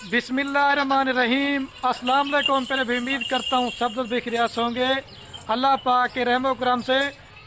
बिस्मिल्लाहिर्रहमानिर्रहीम। अस्सलाम वालेकुम। पहले भी उम्मीद करता हूँ सब लोग बेखियात होंगे अल्लाह पाक के रहमो करम से।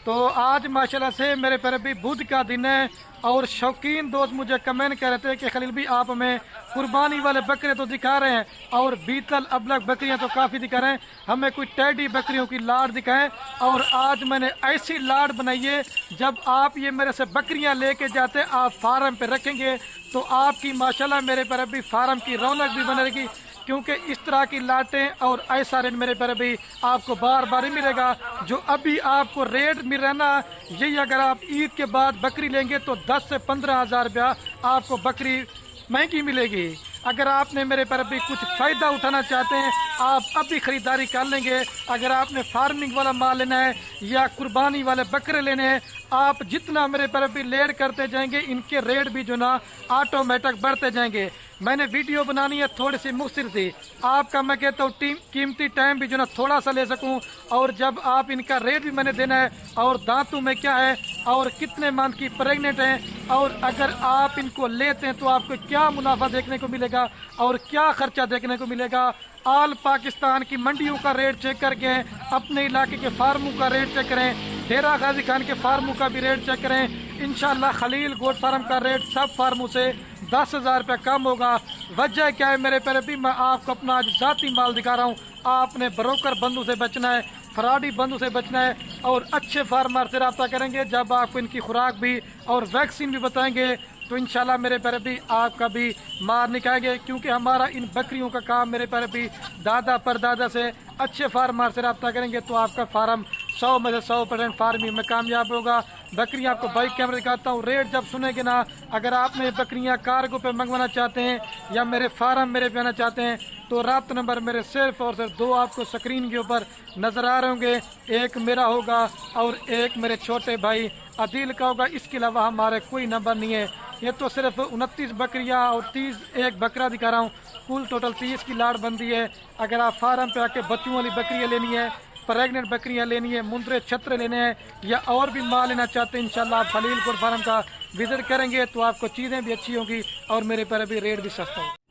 तो आज माशाल्लाह से मेरे पर भी बुध का दिन है और शौकीन दोस्त मुझे कमेंट कर रहे थे कि खलील भी आप हमें कुर्बानी वाले बकरे तो दिखा रहे हैं और बीतल अबलग बकरियां तो काफ़ी दिखा रहे हैं, हमें कोई टेडी बकरियों की लाड़ दिखाएं। और आज मैंने ऐसी लाड़ बनाई है, जब आप ये मेरे से बकरियां लेके जाते आप फार्म पे रखेंगे तो आपकी माशाल्लाह मेरे पर भी फार्म की रौनक भी बनेगी, क्योंकि इस तरह की लाटें और ऐसा रेट मेरे पर भी आपको बार बार ही मिलेगा। जो अभी आपको रेट मिल रहा है ना, यही अगर आप ईद के बाद बकरी लेंगे तो 10 से 15 हज़ार रुपया आपको बकरी महंगी मिलेगी। अगर आपने मेरे पर भी कुछ फ़ायदा उठाना चाहते हैं आप अभी ख़रीदारी कर लेंगे। अगर आपने फार्मिंग वाला माल लेना है या कुर्बानी वाले बकरे लेने हैं, आप जितना मेरे पर भी लेट करते जाएंगे इनके रेट भी जो ना ऑटोमेटिक बढ़ते जाएंगे। मैंने वीडियो बनानी है थोड़ी सी मुख्तसर सी, आपका मैं कहता हूँ कीमती टाइम भी जो ना थोड़ा सा ले सकूँ। और जब आप इनका रेट भी मैंने देना है और दांतों में क्या है और कितने मंथ की प्रेग्नेंट हैं, और अगर आप इनको लेते हैं तो आपको क्या मुनाफा देखने को मिलेगा और क्या खर्चा देखने को मिलेगा। ऑल पाकिस्तान की मंडियों का रेट चेक करके अपने इलाके के फार्मों का रेट चेक करें, डेरा गाजी खान के फार्मों का भी रेट चेक करें। इंशाल्लाह खलील गोट फार्म का रेट सब फार्मों से 10,000 रुपये कम होगा। वजह क्या है मेरे पर भी मैं आपको अपना आज ज़ाती माल दिखा रहा हूँ। आपने ब्रोकर बंधु से बचना है, फ्रॉडी बंधु से बचना है और अच्छे फार्मर से रब्ता करेंगे। जब आपको इनकी खुराक भी और वैक्सीन भी बताएंगे तो इंशाल्लाह मेरे पर भी आपका भी मार निकालेंगे, क्योंकि हमारा इन बकरियों का काम मेरे पर भी दादा परदादा से अच्छे फार्मर से रब्ता करेंगे तो आपका फार्म 100 में से 100% फार्मिंग में कामयाब होगा। बकरियां आपको बाइक कैमरे दिखाता हूँ, रेट जब सुनेंगे ना, अगर आपने बकरियां कार्गो पे मंगवाना चाहते हैं या मेरे फार्म मेरे पे आना चाहते हैं तो राब्ता नंबर मेरे सिर्फ और सिर्फ 2 आपको स्क्रीन के ऊपर नज़र आ रहे होंगे। एक मेरा होगा और एक मेरे छोटे भाई अदील का होगा, इसके अलावा हमारे कोई नंबर नहीं है। ये तो सिर्फ 29 बकरियां और 30 एक बकरा दिखा रहा हूँ, कुल टोटल 30 की लाड़ बंदी है। अगर आप फार्म पे आके बच्चों वाली बकरियां लेनी है, प्रेग्नेंट बकरियां लेनी है, मुंदरे छत्रे लेने हैं या और भी माल लेना चाहते हैं, इंशाल्लाह आप खलील गोट फार्म का विजिट करेंगे तो आपको चीज़ें भी अच्छी होंगी और मेरे पर भी रेट भी सस्ता होगा।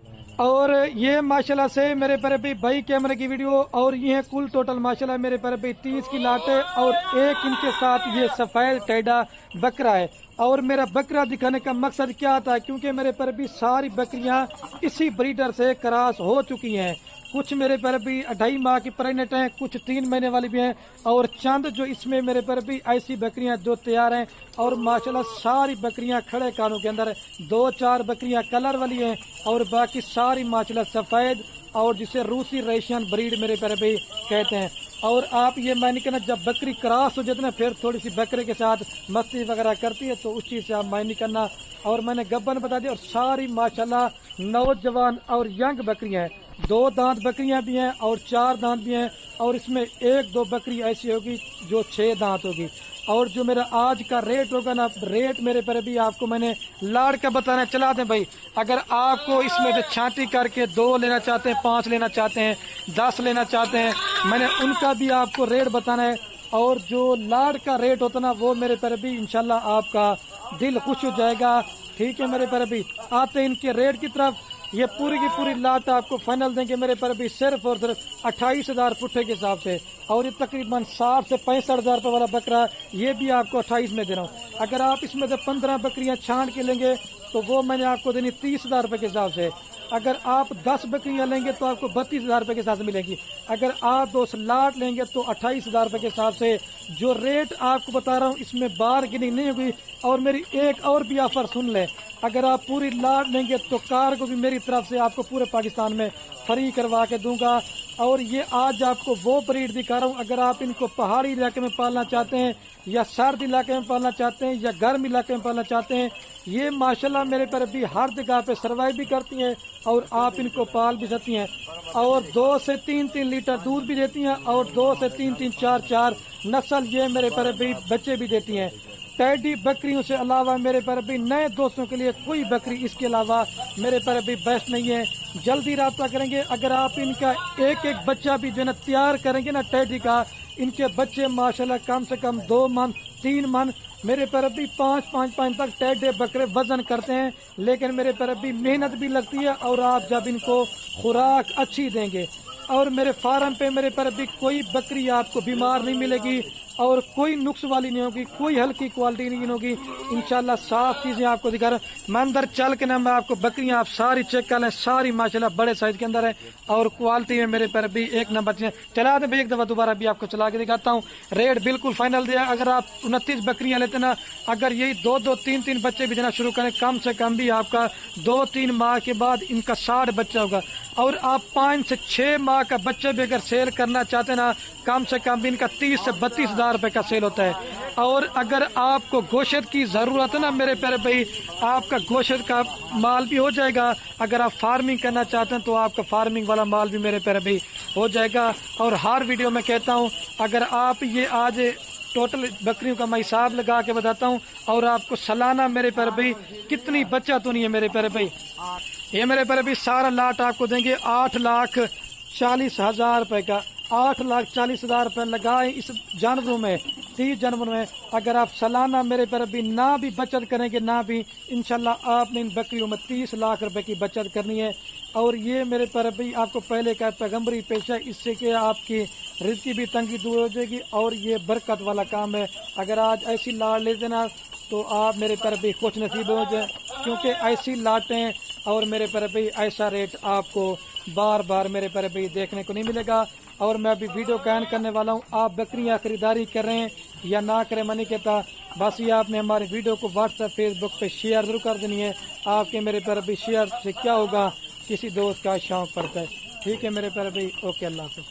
और ये माशाल्लाह से मेरे पर भी भाई कैमरे की वीडियो, और ये है कुल टोटल माशाल्लाह मेरे पर भी 30 की लाटे और एक इनके साथ ये सफ़ेद टेढ़ा बकरा है। और मेरा बकरा दिखाने का मकसद क्या था, क्योंकि मेरे पर भी सारी बकरियां इसी ब्रीडर से क्रॉस हो चुकी हैं। कुछ मेरे पर भी 2.5 माह की प्रेग्नेंट हैं, कुछ 3 महीने वाली भी हैं और चंद जो इसमें मेरे पर भी ऐसी बकरियां जो तैयार हैं। और माशाल्लाह सारी बकरियां खड़े कानों के अंदर, 2-4 बकरियां कलर वाली हैं और बाकी सारी माशाल्लाह सफ़ेद और जिसे रूसी रेशियन ब्रीड मेरे पर भी कहते हैं। और आप ये मायने करना, जब बकरी क्रॉस हो जाती है ना फिर थोड़ी सी बकरे के साथ मस्ती वगैरह करती है तो उस चीज़ से आप मायने करना। और मैंने गब्बन बता दिया, और सारी माशाल्लाह नौजवान और यंग बकरियां हैं। 2 दांत बकरियां भी हैं और 4 दांत भी हैं, और इसमें 1-2 बकरी ऐसी होगी जो 6 दांत होगी। और जो मेरा आज का रेट होगा ना, रेट मेरे पर भी आपको मैंने लाड़ का बताना चला दें भाई। अगर आपको इसमें से छांटी करके 2 लेना चाहते हैं, 5 लेना चाहते हैं, 10 लेना चाहते हैं, मैंने उनका भी आपको रेट बताना है। और जो लाड़ का रेट होता ना वो मेरे पर भी इंशाल्लाह आपका दिल खुश हो जाएगा। ठीक है, मेरे पर भी आते हैं इनके रेट की तरफ। ये पूरी की पूरी लाट आपको फाइनल देंगे मेरे पर भी सिर्फ और सिर्फ 28,000 पुट्ठे के हिसाब से। और ये तकरीबन 60 से 65,000 रुपये वाला बकरा ये भी आपको 28 में दे रहा हूँ। अगर आप इसमें से 15 बकरियां छांट के लेंगे तो वो मैंने आपको देनी 30,000 रुपये के हिसाब से। अगर आप 10 बकरियां लेंगे तो आपको 32,000 रुपये के हिसाब से मिलेगी। अगर आप 2 लाट लेंगे तो 28,000 रुपये के हिसाब से। जो रेट आपको बता रहा हूँ इसमें बार्गेनिंग नहीं होगी। और मेरी एक और भी ऑफर सुन लें, अगर आप पूरी लाट लेंगे तो कार को भी मेरी तरफ से आपको पूरे पाकिस्तान में फ्री करवा के दूंगा। और ये आज आपको वो ब्रीड दिखा रहा हूँ, अगर आप इनको पहाड़ी इलाके में पालना चाहते हैं या सर्द इलाके में पालना चाहते हैं या गर्म इलाके में पालना चाहते हैं, ये माशाल्लाह मेरे पर भी हर जगह पे सर्वाइव भी करती हैं और आप इनको पाल भी सकती हैं। और 2 से 3-3 लीटर दूध भी देती हैं और 2 से 3-3, 4-4 नस्ल ये मेरे पर भी बच्चे भी देती हैं। टेडी बकरियों से अलावा मेरे पर भी नए दोस्तों के लिए कोई बकरी इसके अलावा मेरे पर भी बेस्ट नहीं है। जल्दी रब्ता करेंगे। अगर आप इनका एक एक बच्चा भी जो है तैयार करेंगे ना टेडी का, इनके बच्चे माशाल्लाह कम से कम 2 मन 3 मन मेरे पर भी 5 तक टेढ़े बकरे वजन करते हैं। लेकिन मेरे पर भी मेहनत भी लगती है और आप जब इनको खुराक अच्छी देंगे और मेरे फार्म पे मेरे पर भी कोई बकरी आपको बीमार नहीं मिलेगी और कोई नुक्स वाली नहीं होगी, कोई हल्की क्वालिटी नहीं होगी। इंशाल्लाह साफ चीजें आपको दिखा रहा हूं। मैं अंदर चल के ना मैं आपको बकरियां आप सारी चेक कर लें, सारी माशाल्लाह बड़े साइज के अंदर है और क्वालिटी में मेरे पर भी एक नंबर से। चला दे एक दफा दोबारा भी आपको चला के दिखाता हूँ। रेट बिल्कुल फाइनल दिया। अगर आप 29 बकरियां लेते ना, अगर यही 2-2 3-3 बच्चे भी देना शुरू करें, कम से कम भी आपका 2-3 माह के बाद इनका 60 बच्चा होगा। और आप 5 से 6 माह का बच्चे भी अगर सेल करना चाहते ना, कम से कम भी इनका 30 से 32 हजार रुपए का सेल होता है। और अगर आपको गोश्त की जरूरत है ना मेरे प्यारे भाई, आपका गोश्त का माल भी हो जाएगा। अगर आप फार्मिंग करना चाहते हैं तो आपका फार्मिंग वाला माल भी मेरे प्यारे भाई हो जाएगा। और हर वीडियो में कहता हूँ, अगर आप ये आज टोटल बकरियों का मैं हिसाब लगा के बताता हूँ और आपको सालाना मेरे प्यारे भाई कितनी बचत होनी है मेरे प्यारे भाई। ये मेरे प्यारे भाई सारा लाट आपको देंगे 8,40,000 रुपए का। 8,40,000 रुपए लगाए इस जानवरों में, 30 जानवरों में। अगर आप सालाना मेरे पर भी ना भी बचत करेंगे ना भी, इंशाल्लाह आपने इन बकरियों में 30 लाख रुपए की बचत करनी है। और ये मेरे पर भी आपको पहले का पैगम्बरी पेशा, इससे कि आपकी रिज़्क़ भी तंगी दूर हो जाएगी और ये बरकत वाला काम है। अगर आज ऐसी लाट ले देना तो आप मेरे पर भी खुश नसीब हो जाए, क्योंकि ऐसी लाटें और मेरे पर भी ऐसा रेट आपको बार बार मेरे पर भी देखने को नहीं मिलेगा। और मैं अभी वीडियो कैन करने वाला हूँ। आप बकरियाँ खरीदारी कर रहे हैं या ना करें मनी कहता, बस ये आपने हमारे वीडियो को व्हाट्सएप फेसबुक पे शेयर जरूर कर देनी है। आपके मेरे पर भी शेयर से क्या होगा, किसी दोस्त का शौक पड़ता है। ठीक है मेरे पर भी, ओके, अल्लाह हाफ़िज़।